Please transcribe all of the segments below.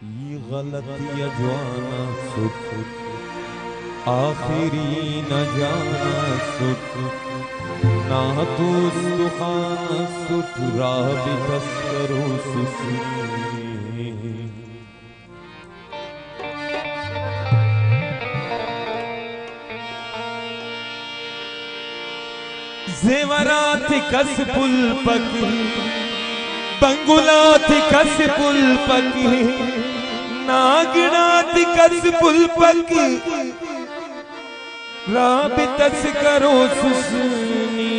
ये गलती अजवाना सुख आखिरी न जाना सुख ना तू सुखाना सुख राबी तस्करो सुसनी जेवरात कस पुल पकी बंगुलात कस पुल पकी नागनात कस पुल पकी राबी तस्करो सुसनी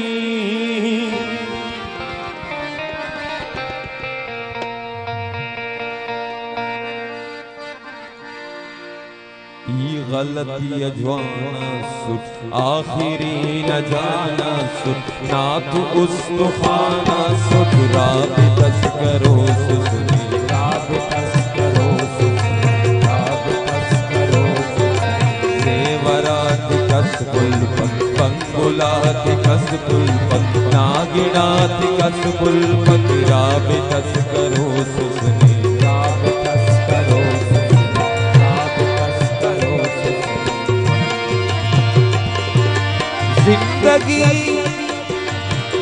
ये गलती अजवाना सुख आखिरी न जाना सुख ना तू उस्तुखाना सुख राबी तस्करो सुसनी राबी तस्करो सुसनी राबी तस्करो सुसनी जेवरात कस पुल पक बंगुलात कस पुल पक नागिनात कस पुल पक राबी तस्करो सुसनी राबी तस्करो जिंदगी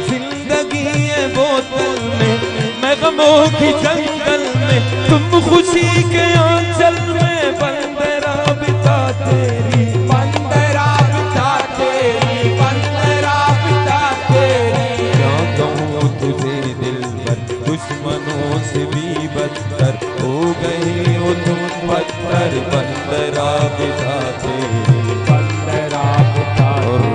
जिंदगी है बोतल में मैं गमों की जंगल में तुम खुशी के आंचल में बंदरा बिता तेरी बंदरा बिता तेरी बंदरा बिता तेरी क्या कहूँ तुझे दिल पर दुश्मनों से भी बदतर हो गए हो तुम पत्थर बंदरा बिता तेरी बंदरा बिता और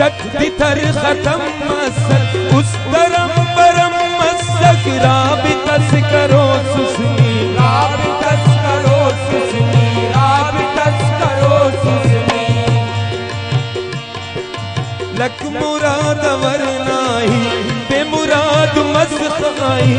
जद्दितर खत्म मसक उस तरम परम मसक राबी तस्करो सुसनी राबी तस्करो सुसनी राबी तस्करो सुसनी लक मुराद वरनाही बेमुराद मस्खाई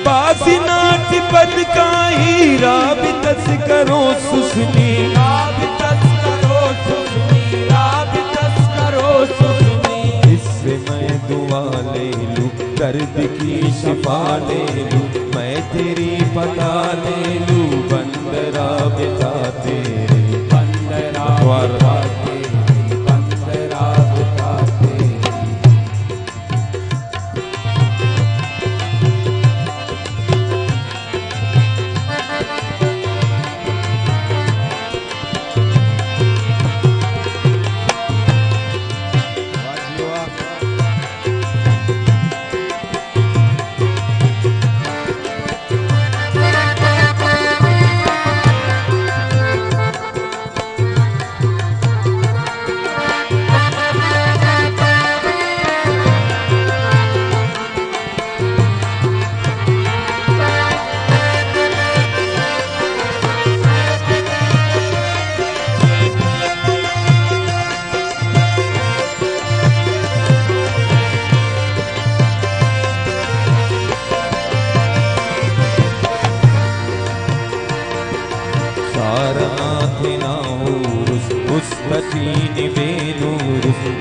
बासी नाट बदकाही राबी तस्करो सुसनी राबी तस्करो सुसनी राबी तस्करो सुसनी इससे मैं दुआ ले लूं दर्द की शिफा ले लूं मैं तेरी पता ले लूं बंदरा बिता तेरी बंदरा बिता तेरी बंदरा बिता तेरी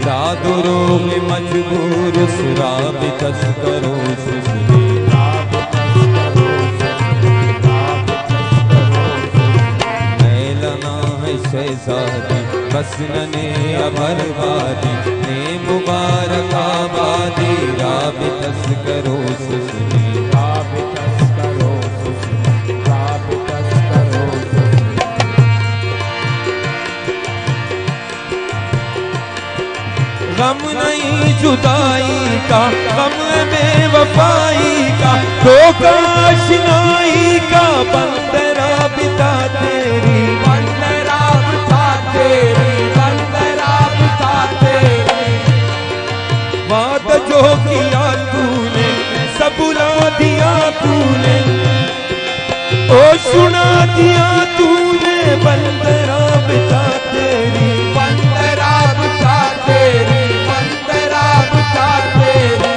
दादुरोग मजबूर राबी तस्करो सुसनी राबी तस्करो सुसनी राबी तस्करो सुसनी मैलना है शहजादी बस नने अबरबादी ने मुबारक आबादी राबी तस्करो सुसनी राबी तस्करो सुसनी जुदाई का, गम बेवफाई का, धोखा आशनाई का, बंद राबिता तेरी, बंद राबिता तेरी, बंद राबिता तेरी। वादा जो किया तूने सब बुला दिया तूने, ओ सुना दिया तूने, बंद राबिता तेरी, बंद राबिता तेरी, बंद राबिता तेरी।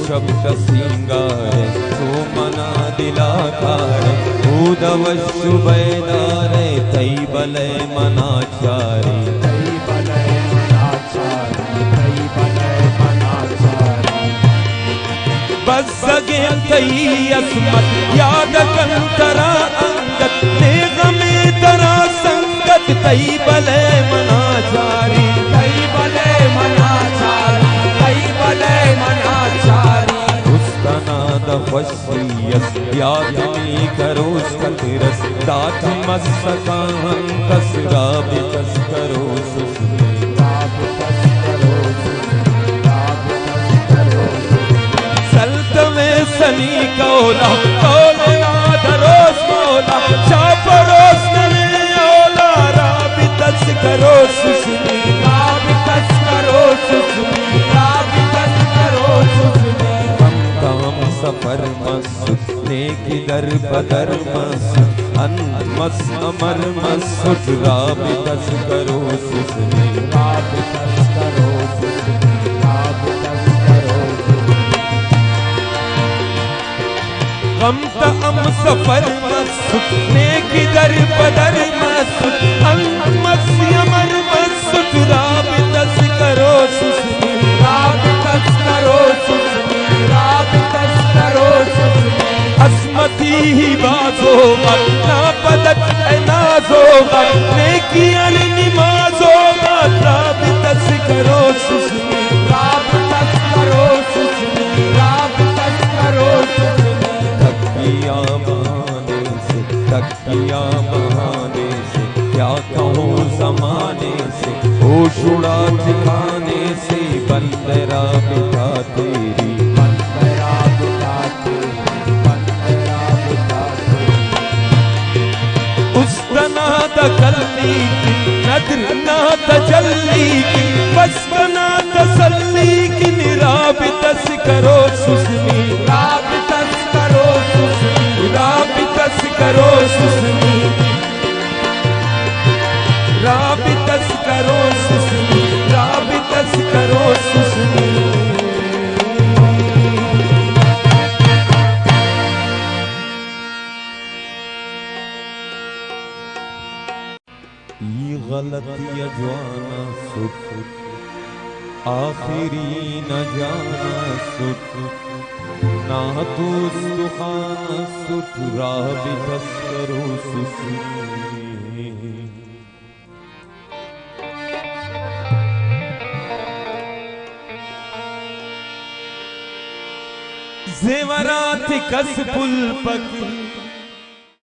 शब्द सिंगार तो मना दिलाकार, उदव शुभेदार तई बलय मनाचारी, तई बलय मनाचारी, तई बलय मनाचारी। बस सगे तई असमत याद कंतरा अंगत, ने गमे तरा संगत तई बलय मनाचारी, तई बलय मनाचारी, तई बलय मनाचारी। नाद वसीयस यादनी करो सकरस, दात मस्सकां कसरा बिकस करो सुस्मी, राबितस करो सुस्मी, राबितस करो सुस्मी। सल्तमे सनी कौला कौला दरोस मौला, शाफरोस नवे औला, राबितस करो सुस्मी, राबितस करो सुस्मी, राबितस करो सुस्मी। सफर मसुद नेकी दर बदर मसुद, अनमस अमर मसुद, राबितस करो सुस्मी, राबितस करो सुस्मी, राबितस करो सुस्मी। गम तम सफर मसुद नेकी दर बदर मसुद, अनमस अमर मसुद, राबितस करो सुस्मी, राबितस करो सुस्मी, राबितस करो सुस्मी। असमती ही बाजो मत ना पदत नाजो मत, नेकी अल निमाजो मत, राबितस करो सुस्मी, राबितस करो सुस्मी, राबितस करो सुस्मी। तकिया बहाने से, तकिया बहाने से, क्या कहूँ जमाने से, होश उड़ा ठिकाने से, बंद राबिता तेरी, बंद राबिता तेरी, बंद राबिता तेरी। उस्तना तकल्ली की नदर ना तजल्ली की, बसना तसल्ली की, राबितस करो सुस्मी, राबितस करो सुस्मी, राबितस करो सुस्मी, राबितस करो सुस्मी, राबितस करो सुस्मी। ये गलती अजवाना सुख, आखिरी न जाना सुख, ना दोस्त खाना सुख, राबितस करो सुस्मी। जेवरात कस पुल पक